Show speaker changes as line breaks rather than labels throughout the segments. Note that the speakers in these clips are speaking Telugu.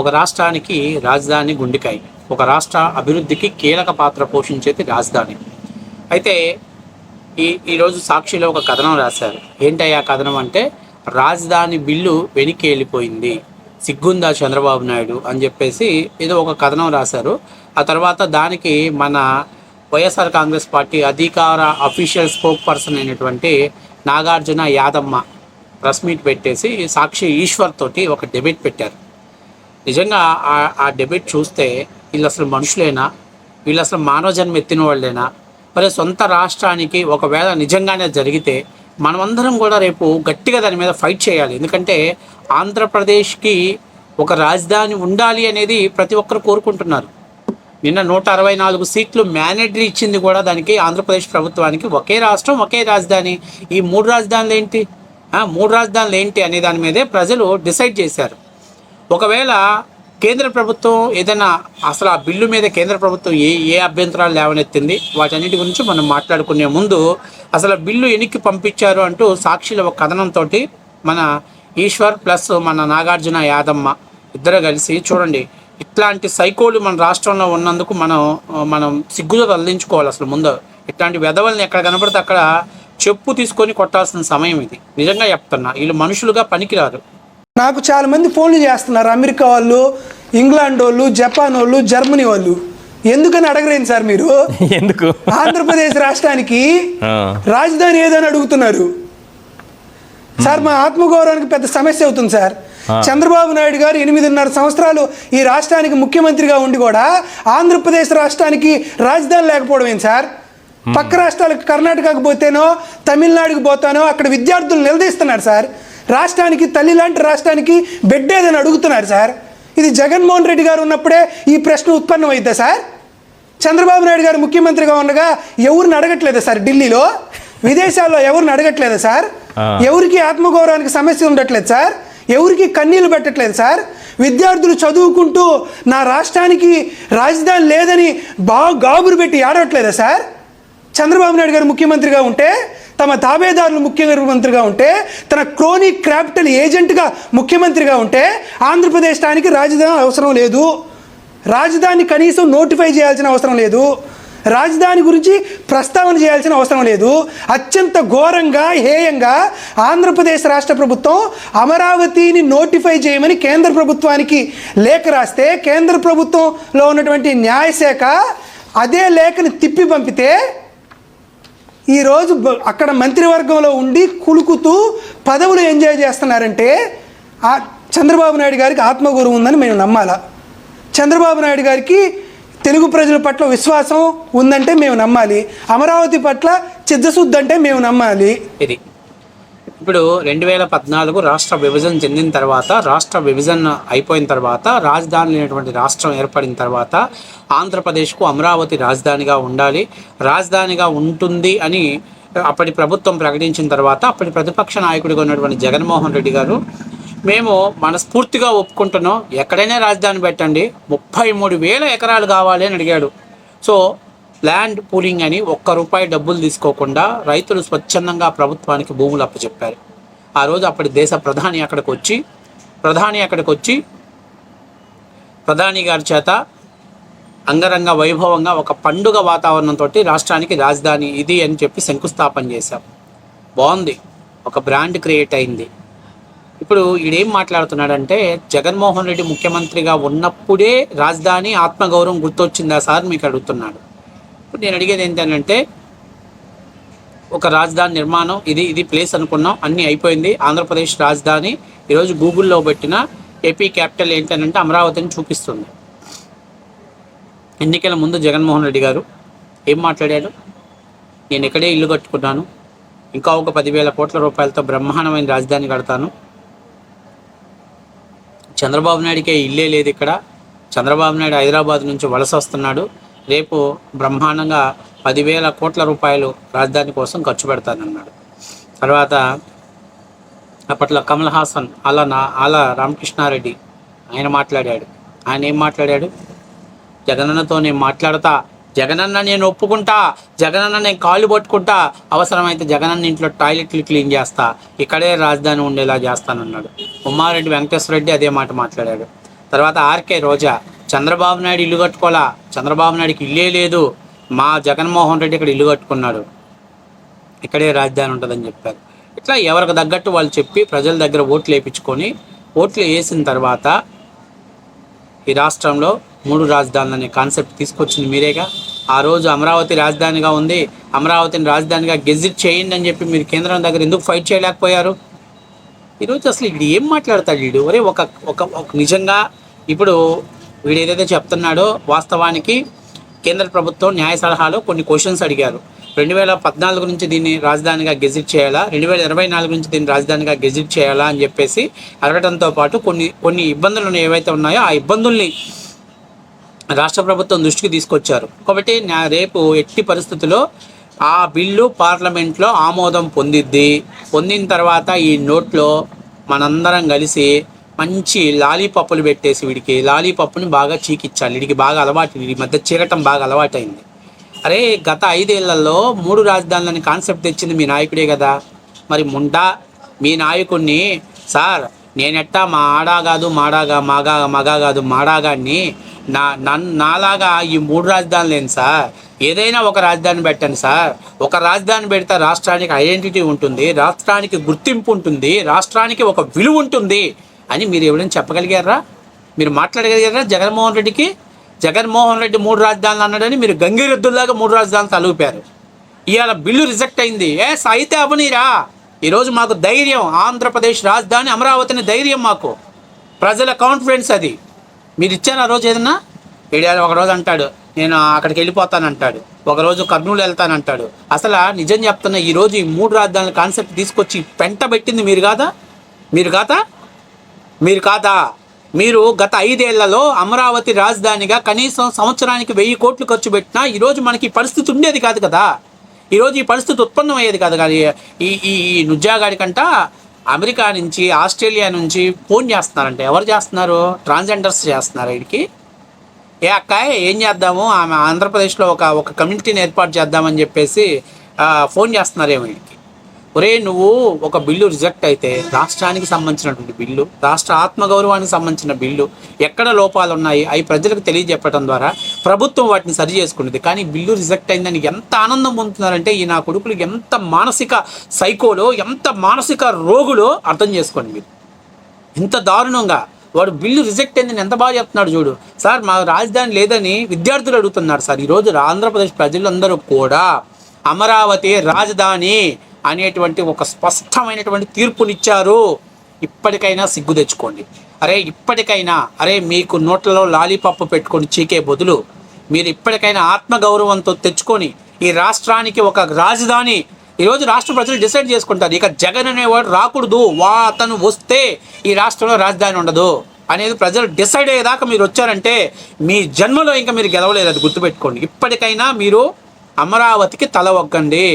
ఒక రాష్ట్రానికి రాజధాని గుండెకాయ, ఒక రాష్ట్ర అభివృద్ధికి కీలక పాత్ర పోషించేది రాజధాని. అయితే ఈరోజు సాక్షిలో ఒక కథనం రాశారు. ఏంటయ్యా కథనం అంటే, రాజధాని బిల్లు వెనక్కి వెళ్ళిపోయింది, సిగ్గుందా చంద్రబాబు నాయుడు అని చెప్పేసి ఏదో ఒక కథనం రాశారు. ఆ తర్వాత దానికి మన వైఎస్ఆర్ కాంగ్రెస్ పార్టీ అధికార అఫీషియల్ స్పోక్ పర్సన్ అయినటువంటి నాగార్జున యాదమ్మ ప్రెస్ మీట్ పెట్టేసి సాక్షి ఈశ్వర్ తోటి ఒక డిబేట్ పెట్టారు. నిజంగా ఆ డిబేట్ చూస్తే వీళ్ళు అసలు మనుషులేనా, వీళ్ళు అసలు మానవ జన్మ ఎత్తిన వాళ్ళేనా? మరి సొంత రాష్ట్రానికి ఒకవేళ నిజంగానే జరిగితే మనమందరం కూడా రేపు గట్టిగా దాని మీద ఫైట్ చేయాలి. ఎందుకంటే ఆంధ్రప్రదేశ్కి ఒక రాజధాని ఉండాలి అనేది ప్రతి ఒక్కరు కోరుకుంటున్నారు. నిన్న 164 సీట్లు మ్యాండేటరీ ఇచ్చింది కూడా దానికి ఆంధ్రప్రదేశ్ ప్రభుత్వానికి. ఒకే రాష్ట్రం ఒకే రాజధాని, ఈ 3 రాజధానులు ఏంటి, 3 రాజధానులు ఏంటి అనే దాని మీదే ప్రజలు డిసైడ్ చేశారు. ఒకవేళ కేంద్ర ప్రభుత్వం ఏదైనా అసలు ఆ బిల్లు మీద కేంద్ర ప్రభుత్వం ఏ అభ్యంతరాలు లేవనెత్తింది, వాటన్నిటి గురించి మనం మాట్లాడుకునే ముందు అసలు బిల్లు ఎన్నికి పంపించారు అంటూ సాక్షిలో ఒక కథనంతో మన ఈశ్వర్ ప్లస్ మన నాగార్జున యాదమ్మ ఇద్దరు కలిసి చూడండి, ఇట్లాంటి సైకోలు మన రాష్ట్రంలో ఉన్నందుకు మనం సిగ్గుతో తరలించుకోవాలి. అసలు ముందు ఇట్లాంటి వెధవల్ని ఎక్కడ కనబడితే అక్కడ చెప్పు తీసుకొని కొట్టాల్సిన సమయం ఇది. నిజంగా చెప్తున్నా, వీళ్ళు మనుషులుగా పనికిరారు.
నాకు చాలా మంది ఫోన్లు చేస్తున్నారు, అమెరికా వాళ్ళు, ఇంగ్లాండ్ వాళ్ళు, జపాన్ వాళ్ళు, జర్మనీ వాళ్ళు. ఎందుకని అడగరేంటి సార్ మీరు?
ఎందుకు
ఆంధ్రప్రదేశ్ రాష్ట్రానికి రాజధాని ఏదని అడుగుతున్నారు సార్? మా ఆత్మగౌరవానికి పెద్ద సమస్య అవుతుంది సార్. చంద్రబాబు నాయుడు గారు 8.5 సంవత్సరాలు ఈ రాష్ట్రానికి ముఖ్యమంత్రిగా ఉండి కూడా ఆంధ్రప్రదేశ్ రాష్ట్రానికి రాజధాని లేకపోవడం ఏంటి సార్? పక్క రాష్ట్రాలకు కర్ణాటకకు పోతేనో తమిళనాడుకు పోతానో అక్కడ విద్యార్థులు నిలదీస్తున్నారు సార్. రాష్ట్రానికి తల్లి లాంటి రాష్ట్రానికి బెడ్డేదని అడుగుతున్నారు సార్. ఇది జగన్మోహన్ రెడ్డి గారు ఉన్నప్పుడే ఈ ప్రశ్న ఉత్పన్నం అవుతుందా సార్? చంద్రబాబు నాయుడు గారు ముఖ్యమంత్రిగా ఉండగా ఎవరిని అడగట్లేదా సార్? ఢిల్లీలో విదేశాల్లో ఎవరిని అడగట్లేదా సార్? ఎవరికి ఆత్మగౌరవానికి సమస్య ఉండట్లేదు సార్? ఎవరికి కన్నీళ్లు పెట్టట్లేదు సార్? విద్యార్థులు చదువుకుంటూ నా రాష్ట్రానికి రాజధాని లేదని బాగా గాబురు పెట్టి ఆడట్లేదా సార్? చంద్రబాబు నాయుడు గారు ముఖ్యమంత్రిగా ఉంటే, తమ తాబేదారులు ముఖ్యమంత్రిగా ఉంటే, తన క్రోనీ క్యాపిటల్ ఏజెంట్గా ముఖ్యమంత్రిగా ఉంటే ఆంధ్రప్రదేశానికి రాజధాని అవసరం లేదు, రాజధాని కనీసం నోటిఫై చేయాల్సిన అవసరం లేదు, రాజధాని గురించి ప్రస్తావన చేయాల్సిన అవసరం లేదు. అత్యంత ఘోరంగా హేయంగా ఆంధ్రప్రదేశ్ రాష్ట్ర ప్రభుత్వం అమరావతిని నోటిఫై చేయమని కేంద్ర ప్రభుత్వానికి లేఖ రాస్తే, కేంద్ర ప్రభుత్వంలో ఉన్నటువంటి న్యాయశాఖ అదే లేఖని తిప్పి పంపితే ఈరోజు అక్కడ మంత్రివర్గంలో ఉండి కులుకుతూ పదవులు ఎంజాయ్ చేస్తున్నారంటే ఆ చంద్రబాబు నాయుడు గారికి ఆత్మగౌరవం ఉందని మేము నమ్మాలా? చంద్రబాబు నాయుడు గారికి తెలుగు ప్రజల పట్ల విశ్వాసం ఉందంటే మేము నమ్మాలి. అమరావతి పట్ల చిత్తశుద్ధి అంటే మేము నమ్మాలి.
ఇది ఇప్పుడు 2014 రాష్ట్ర విభజన చెందిన తర్వాత, రాష్ట్ర విభజన అయిపోయిన తర్వాత, రాజధాని లేనటువంటి రాష్ట్రం ఏర్పడిన తర్వాత ఆంధ్రప్రదేశ్కు అమరావతి రాజధానిగా ఉండాలి, రాజధానిగా ఉంటుంది అని అప్పటి ప్రభుత్వం ప్రకటించిన తర్వాత అప్పటి ప్రతిపక్ష నాయకుడిగా ఉన్నటువంటి జగన్మోహన్ రెడ్డి గారు, మేము మనస్ఫూర్తిగా ఒప్పుకుంటున్నాం, ఎక్కడైనా రాజధాని పెట్టండి, 33,000 ఎకరాలు కావాలి అని అడిగాడు. సో ల్యాండ్ పూలింగ్ అని ₹1 డబ్బులు తీసుకోకుండా రైతులు స్వచ్ఛందంగా ప్రభుత్వానికి భూములు అప్పచెప్పారు. ఆ రోజు అప్పటి దేశ ప్రధాని అక్కడికి వచ్చి ప్రధాని గారి చేత అంగరంగ వైభవంగా ఒక పండుగ వాతావరణంతో రాష్ట్రానికి రాజధాని ఇది అని చెప్పి శంకుస్థాపన చేశాం. బాగుంది, ఒక బ్రాండ్ క్రియేట్ అయింది. ఇప్పుడు ఈడేం మాట్లాడుతున్నాడంటే, జగన్మోహన్ రెడ్డి ముఖ్యమంత్రిగా ఉన్నప్పుడే రాజధాని ఆత్మగౌరవం గుర్తొచ్చిందా సార్ మీకు అడుగుతున్నాడు. ఇప్పుడు నేను అడిగేది ఏంటంటే, ఒక రాజధాని నిర్మాణం ఇది ప్లేస్ అనుకున్నాం, అన్నీ అయిపోయింది. ఆంధ్రప్రదేశ్ రాజధాని ఈరోజు గూగుల్లో పెట్టిన ఏపీ క్యాపిటల్ ఏంటంటే అమరావతిని చూపిస్తుంది. ఎన్నికల ముందు జగన్మోహన్ రెడ్డి గారు ఏం మాట్లాడాడు? నేను ఇక్కడే ఇల్లు కట్టుకున్నాను, ఇంకా ఒక 10,000 కోట్ల రూపాయలతో బ్రహ్మాండమైన రాజధాని కడతాను. చంద్రబాబు నాయుడికే ఇల్లే లేదు ఇక్కడ. చంద్రబాబు నాయుడు హైదరాబాద్ నుంచి వలస వస్తున్నాడు. రేపు బ్రహ్మాండంగా 10,000 కోట్ల రూపాయలు రాజధాని కోసం ఖర్చు పెడతానన్నాడు. తర్వాత అప్పట్లో కమల్ హాసన్ అలా రామకృష్ణారెడ్డి ఆయన మాట్లాడాడు. ఆయన ఏం మాట్లాడాడు? జగనన్నతో నేను మాట్లాడతా, జగనన్న నేను ఒప్పుకుంటా, జగనన్న నేను కాళ్ళు పట్టుకుంటా, అవసరమైతే జగనన్న ఇంట్లో టాయిలెట్లు క్లీన్ చేస్తా, ఇక్కడే రాజధాని ఉండేలా చేస్తానన్నాడు. ఉమ్మారెడ్డి వెంకటేశ్వర రెడ్డి అదే మాట మాట్లాడాడు. తర్వాత ఆర్కే రోజా, చంద్రబాబు నాయుడు ఇల్లు కట్టుకోవాలా, చంద్రబాబు నాయుడుకి ఇల్లే లేదు, మా జగన్మోహన్ రెడ్డి ఇక్కడ ఇల్లు కట్టుకున్నాడు, ఇక్కడే రాజధాని ఉంటుందని చెప్పారు. ఇట్లా ఎవరికి తగ్గట్టు వాళ్ళు చెప్పి ప్రజల దగ్గర ఓట్లు వేయించుకొని, ఓట్లు వేసిన తర్వాత ఈ రాష్ట్రంలో 3 రాజధానులు అనే కాన్సెప్ట్ తీసుకొచ్చింది మీరేగా. ఆ రోజు అమరావతి రాజధానిగా ఉంది, అమరావతిని రాజధానిగా గెజిట్ చేయండి అని చెప్పి మీరు కేంద్రం దగ్గర ఎందుకు ఫైట్ చేయలేకపోయారు? ఈరోజు అసలు వీడు ఏం మాట్లాడతాడు వీడు? ఒరే ఒక ఒక నిజంగా ఇప్పుడు వీడు ఏదైతే చెప్తున్నాడో, వాస్తవానికి కేంద్ర ప్రభుత్వం న్యాయ సలహాలో కొన్ని క్వశ్చన్స్ అడిగారు. 2014 నుంచి దీన్ని రాజధానిగా గెజిట్ చేయాలా, 2024 నుంచి దీన్ని రాజధానిగా గెజిట్ చేయాలా అని చెప్పేసి అడగడంతో పాటు కొన్ని ఇబ్బందులు ఏవైతే ఉన్నాయో ఆ ఇబ్బందుల్ని రాష్ట్ర ప్రభుత్వం దృష్టికి తీసుకొచ్చారు. కాబట్టి రేపు ఎట్టి పరిస్థితుల్లో ఆ బిల్లు పార్లమెంట్లో ఆమోదం పొందిన తర్వాత ఈ నోట్లో మనందరం కలిసి మంచి లాలీపప్పులు పెట్టేసి వీడికి లాలీపప్పుని బాగా చీకిచ్చాలి. వీడికి బాగా అలవాటు, వీడి మధ్య చీకటం బాగా అలవాటైంది. అరే గత 5 ఏళ్లలో 3 రాజధానులని కాన్సెప్ట్ తెచ్చింది మీ నాయకుడే కదా. మరి మీ నాయకుడిని సార్ నేనెట్టా మా ఆడా కాదు మగా కాదు మాడాగాన్ని నాలాగా ఈ 3 రాజధానులు ఏంటి సార్, ఏదైనా ఒక రాజధాని పెట్టండి సార్. ఒక రాజధాని పెడితే రాష్ట్రానికి ఐడెంటిటీ ఉంటుంది, రాష్ట్రానికి గుర్తింపు ఉంటుంది, రాష్ట్రానికి ఒక విలువ ఉంటుంది అని మీరు ఎవరైనా చెప్పగలిగారా? మీరు మాట్లాడగలిగారా? జగన్మోహన్ రెడ్డి 3 రాజధానులు అన్నాడని మీరు గంగిరెద్దుల్లాగా 3 రాజధానులు తలూపారు. ఇవాళ బిల్లు రిజెక్ట్ అయింది. అయితే అవనీరా, ఈరోజు మాకు ధైర్యం, ఆంధ్రప్రదేశ్ రాజధాని అమరావతిని ధైర్యం, మాకు ప్రజల కాన్ఫిడెన్స్ అది. మీరు ఇచ్చారు ఆ రోజు ఏదన్నా? ఒకరోజు అంటాడు నేను అక్కడికి వెళ్ళిపోతానంటాడు, ఒకరోజు కర్నూలు వెళ్తానంటాడు. అసలు నిజం చెప్తున్నా, ఈరోజు ఈ 3 రాజధానుల కాన్సెప్ట్ తీసుకొచ్చి పెంట పెట్టింది మీరు కాదా? మీరు గత 5 ఏళ్లలో అమరావతి రాజధానిగా కనీసం సంవత్సరానికి 1000 కోట్లు ఖర్చు పెట్టినా ఈరోజు మనకి ఈ పరిస్థితి ఉండేది కాదు కదా. ఈరోజు ఈ పరిస్థితి ఉత్పన్నం అయ్యేది కాదు. కానీ ఈ నుజ్జాగాడికంట అమెరికా నుంచి, ఆస్ట్రేలియా నుంచి ఫోన్ చేస్తున్నారంటే. ఎవరు చేస్తున్నారు? ట్రాన్స్జెండర్స్ చేస్తున్నారు. వీడికి అక్కాయ్ ఏం చేద్దాము, ఆమె ఆంధ్రప్రదేశ్లో ఒక కమ్యూనిటీని ఏర్పాటు చేద్దామని చెప్పేసి ఫోన్ చేస్తున్నారేమో వీడికి. ఒరే నువ్వు ఒక బిల్లు రిజెక్ట్ అయితే, రాష్ట్రానికి సంబంధించినటువంటి బిల్లు, రాష్ట్ర ఆత్మగౌరవానికి సంబంధించిన బిల్లు, ఎక్కడ లోపాలు ఉన్నాయి అవి ప్రజలకు తెలియజెప్పడం ద్వారా ప్రభుత్వం వాటిని సరి చేసుకునేది. కానీ బిల్లు రిజెక్ట్ అయిందని ఎంత ఆనందం పొందుతున్నారంటే ఈ నా కొడుకులు ఎంత మానసిక సైకోలో, ఎంత మానసిక రోగులో అర్థం చేసుకోండి మీరు. ఎంత దారుణంగా వాడు బిల్లు రిజెక్ట్ అయిందని ఎంత బాగా చెప్తున్నాడు చూడు. సార్ మా రాజధాని లేదని విద్యార్థులు అడుగుతున్నారు సార్. ఈరోజు ఆంధ్రప్రదేశ్ ప్రజలందరూ కూడా అమరావతి రాజధాని అనేటువంటి ఒక స్పష్టమైనటువంటి తీర్పునిచ్చారు. ఇప్పటికైనా సిగ్గు తెచ్చుకోండి. అరే మీకు నోట్లలో లాలీపప్పు పెట్టుకొని చీకే బదులు మీరు ఇప్పటికైనా ఆత్మగౌరవంతో తెచ్చుకొని ఈ రాష్ట్రానికి ఒక రాజధాని, ఈరోజు రాష్ట్ర ప్రజలు డిసైడ్ చేసుకుంటారు. ఇక జగన్ అనేవాడు రాకూడదు, అతను వస్తే ఈ రాష్ట్రంలో రాజధాని ఉండదు అనేది ప్రజలు డిసైడ్ అయ్యేదాకా మీరు వచ్చారంటే మీ జన్మలో ఇంకా మీరు గెలవలేదు. అది గుర్తుపెట్టుకోండి. ఇప్పటికైనా మీరు అమరావతికి తల ఒగ్గండి.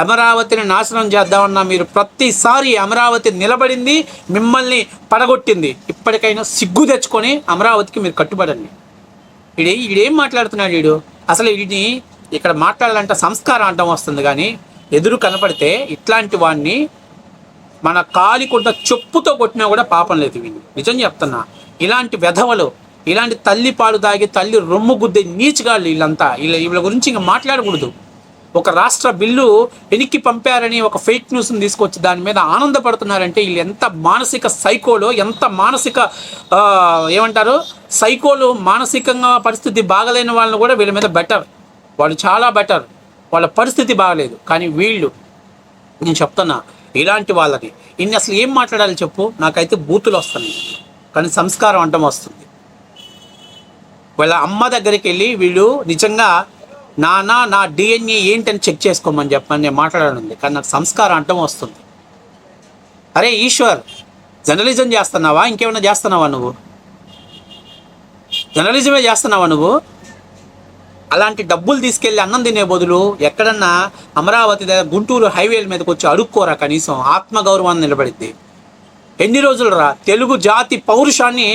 అమరావతిని నాశనం చేద్దామన్నా మీరు ప్రతిసారి అమరావతి నిలబడింది, మిమ్మల్ని పడగొట్టింది. ఇప్పటికైనా సిగ్గు తెచ్చుకొని అమరావతికి మీరు కట్టుబడండి. వీడేం మాట్లాడుతున్నాడు వీడు? అసలు వీడిని ఇక్కడ మాట్లాడాలంటే సంస్కారం అంటం వస్తుంది, కానీ ఎదురు కనపడితే ఇట్లాంటి వాడిని మన కాలికుంట చెప్పుతో కొట్టినా కూడా పాపం లేదు. వీడిని నిజం చెప్తున్నా, ఇలాంటి వెధవలు, ఇలాంటి తల్లి పాలు తాగి తల్లి రొమ్ము గుద్దే నీచుగాళ్ళు వీళ్ళంతా. వీళ్ళ గురించి ఇంకా మాట్లాడకూడదు. ఒక రాష్ట్ర బిల్లు వెనక్కి పంపారని ఒక ఫేక్ న్యూస్ని తీసుకొచ్చి దాని మీద ఆనందపడుతున్నారంటే వీళ్ళు ఎంత మానసిక సైకోలో, ఎంత మానసిక సైకోలు. మానసికంగా పరిస్థితి బాగలేని వాళ్ళని కూడా వీళ్ళ మీద బెటర్, వాళ్ళు చాలా బెటర్, వాళ్ళ పరిస్థితి బాగలేదు. కానీ వీళ్ళు, నేను చెప్తున్నా, ఇలాంటి వాళ్ళని ఇన్ని అసలు ఏం మాట్లాడాలి చెప్పు? నాకైతే బూతులు వస్తున్నాయి, కానీ సంస్కారం అంటం వస్తుంది. వాళ్ళ అమ్మ దగ్గరికి వెళ్ళి వీళ్ళు నిజంగా నా డిఎన్ఏ ఏంటని చెక్ చేసుకోమని చెప్పని నేను మాట్లాడాలి, కానీ నాకు సంస్కారం అంటం వస్తుంది. అరే ఈశ్వర్, జర్నలిజం చేస్తున్నావా? ఇంకేమైనా చేస్తున్నావా నువ్వు? జర్నలిజమే చేస్తున్నావా నువ్వు? అలాంటి డబ్బులు తీసుకెళ్ళి అన్నం తినే బదులు ఎక్కడన్నా అమరావతి దగ్గర గుంటూరు హైవేల మీదకి వచ్చి అడుక్కోరా, కనీసం ఆత్మగౌరవాన్ని నిలబడిద్ది. ఎన్ని రోజులు రా? తెలుగు జాతి పౌరుషాన్ని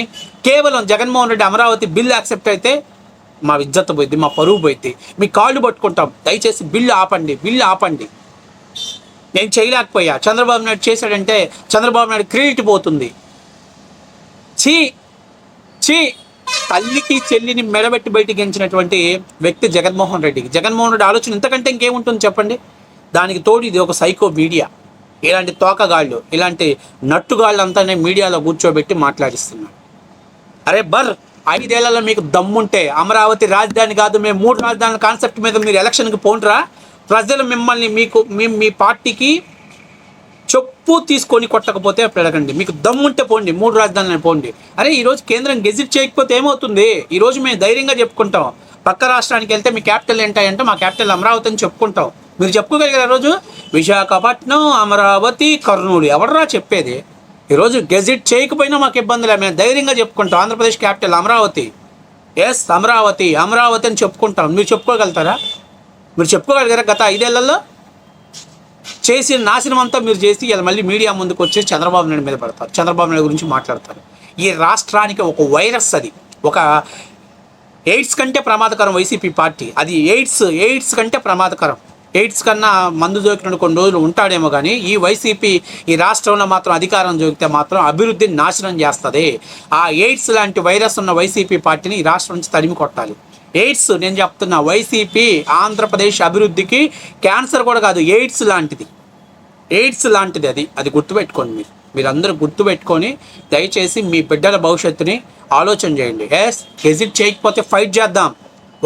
కేవలం జగన్మోహన్ రెడ్డి అమరావతి బిల్ యాక్సెప్ట్ అయితే మా ఇజ్జత్ పోయింది, మా పరువు పోయింది. మీ కాళ్ళు పట్టుకుంటాం, దయచేసి బిల్లు ఆపండి. నేను చేయలేకపోయా, చంద్రబాబు నాయుడు చేశాడంటే చంద్రబాబు నాయుడు క్రెడిట్ పోతుంది. చీ చీ తల్లికి చెల్లిని మెడబెట్టి బయటికి ఎంచినటువంటి వ్యక్తి జగన్మోహన్ రెడ్డి. జగన్మోహన్ రెడ్డి ఆలోచన ఇంతకంటే ఇంకేముంటుంది చెప్పండి. దానికి తోడు ఇది ఒక సైకో మీడియా. ఇలాంటి తోకగాళ్ళు, ఇలాంటి నట్టుగాళ్ళు అంతానే మీడియాలో కూర్చోబెట్టి మాట్లాడిస్తున్నారు. అరే 5 ఏళ్లలో మీకు దమ్ముంటే అమరావతి రాజధాని కాదు, మేము 3 రాజధానుల కాన్సెప్ట్ మీద మీరు ఎలక్షన్కి పోండ్రా. ప్రజలు మిమ్మల్ని మీ పార్టీకి చెప్పు తీసుకొని కొట్టకపోతే అప్పుడు అడగండి. మీకు దమ్ముంటే పోండి, 3 రాజధానులను పోండి. అరే ఈరోజు కేంద్రం గెజిట్ చేయకపోతే ఏమవుతుంది? ఈరోజు మేము ధైర్యంగా చెప్పుకుంటాం. పక్క రాష్ట్రానికి వెళ్తే మీ క్యాపిటల్ ఏంటంటే మా క్యాపిటల్ అమరావతి అని చెప్పుకుంటాం. మీరు చెప్పుకోగలిగారు. రోజు విశాఖపట్నం, అమరావతి, కర్నూలు ఎవడరా చెప్పేది? ఈరోజు గెజిట్ చేయకపోయినా మాకు ఇబ్బందులే, మేము ధైర్యంగా చెప్పుకుంటాం. ఆంధ్రప్రదేశ్ క్యాపిటల్ అమరావతి, ఎస్ అమరావతి అని చెప్పుకుంటాం. మీరు చెప్పుకోగలుగుతారా? మీరు చెప్పుకోగలిగారా? గత 5 ఏళ్లలో చేసిన నాశనం అంతా మీరు చేసి ఇలా మళ్ళీ మీడియా ముందుకు వచ్చి చంద్రబాబు నాయుడు మీద పడతారు, చంద్రబాబు నాయుడు గురించి మాట్లాడతారు. ఈ రాష్ట్రానికి ఒక వైరస్, అది ఒక ఎయిడ్స్ కంటే ప్రమాదకరం వైసీపీ పార్టీ. అది ఎయిడ్స్ కంటే ప్రమాదకరం. ఎయిడ్స్ కన్నా మందు జోకిన కొన్ని రోజులు ఉంటాడేమో కానీ ఈ వైసీపీ ఈ రాష్ట్రంలో మాత్రం అధికారం జోకితే మాత్రం అభివృద్ధిని నాశనం చేస్తుంది. ఆ ఎయిడ్స్ లాంటి వైరస్ ఉన్న వైసీపీ పార్టీని ఈ రాష్ట్రం నుంచి తరిమి కొట్టాలి. ఎయిడ్స్ నేను చెప్తున్నా, వైసీపీ ఆంధ్రప్రదేశ్ అభివృద్ధికి క్యాన్సర్ కూడా కాదు, ఎయిడ్స్ లాంటిది అది గుర్తుపెట్టుకోండి. మీరందరూ గుర్తుపెట్టుకొని దయచేసి మీ బిడ్డల భవిష్యత్తుని ఆలోచన చేయండి. గెజిట్ చేయకపోతే ఫైట్ చేద్దాం.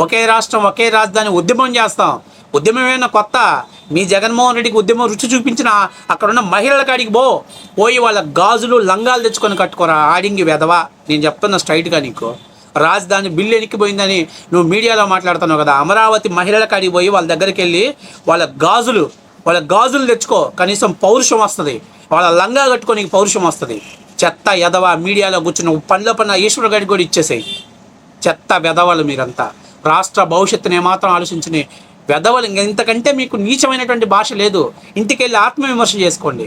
ఒకే రాష్ట్రం ఒకే రాజధాని ఉద్యమం చేస్తాం. ఉద్యమం ఏమైనా కొత్త? మీ జగన్మోహన్ రెడ్డికి ఉద్యమం రుచి చూపించిన అక్కడున్న మహిళల కాడికి పోయి వాళ్ళ గాజులు లంగాలు తెచ్చుకొని కట్టుకోరా ఆడింగి వెదవా. నేను చెప్తున్నా స్ట్రైట్గా, నీకు రాజధాని బిల్లు ఎనికిపోయిందని నువ్వు మీడియాలో మాట్లాడుతున్నావు కదా. అమరావతి మహిళల కాడికి పోయి వాళ్ళ దగ్గరికి వెళ్ళి వాళ్ళ గాజులు తెచ్చుకో, కనీసం పౌరుషం వస్తుంది. వాళ్ళ లంగా కట్టుకొని పౌరుషం వస్తుంది. చెత్త ఎదవ మీడియాలో కూర్చున్న పన్న ఈశ్వర గడికి కూడా ఇచ్చేసాయి. చెత్త వెదవలు మీరంతా. రాష్ట్ర భవిష్యత్తుని ఏమాత్రం ఆలోచించిన వెదవలు. ఇంతకంటే మీకు నీచమైనటువంటి భాష లేదు. ఇంటికి వెళ్ళి ఆత్మవిమర్శ చేసుకోండి.